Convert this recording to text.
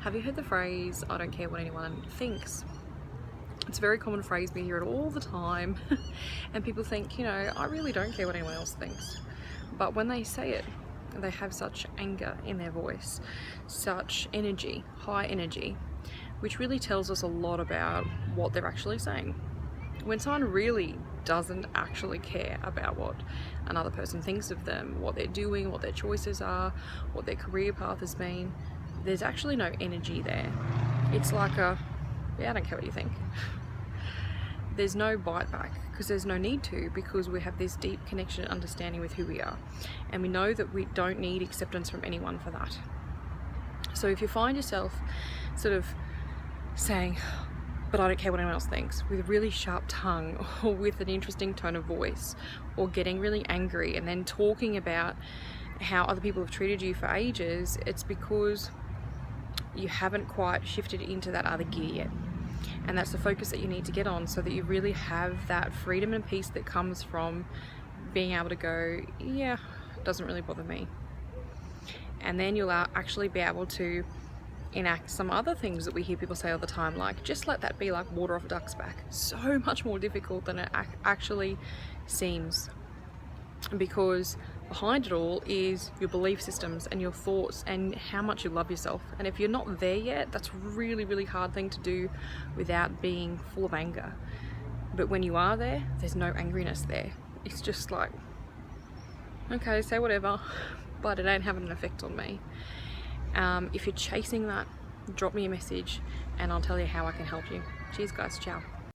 Have you heard the phrase, I don't care what anyone thinks? It's a very common phrase, we hear it all the time. And people think, you know, I really don't care what anyone else thinks. But when they say it, they have such anger in their voice, such energy, high energy, which really tells us a lot about what they're actually saying. When someone really doesn't actually care about what another person thinks of them, what they're doing, what their choices are, what their career path has been, there's actually no energy there. It's like a, yeah, I don't care what you think. There's no bite back, because there's no need to, because we have this deep connection and understanding with who we are, and we know that we don't need acceptance from anyone for that. So if you find yourself sort of saying, but I don't care what anyone else thinks, with a really sharp tongue, or with an interesting tone of voice, or getting really angry and then talking about how other people have treated you for ages, it's because you haven't quite shifted into that other gear yet. And that's the focus that you need to get on, so that you really have that freedom and peace that comes from being able to go, yeah, it doesn't really bother me. And then you'll actually be able to enact some other things that we hear people say all the time, like just let that be like water off a duck's back. So much more difficult than it actually seems, because behind it all is your belief systems and your thoughts and how much you love yourself. And if you're not there yet, that's a really, really hard thing to do without being full of anger. But when you are there, there's no angriness there. It's just like, okay, say whatever, but it ain't having an effect on me. If you're chasing that, drop me a message and I'll tell you how I can help you. Cheers guys, ciao.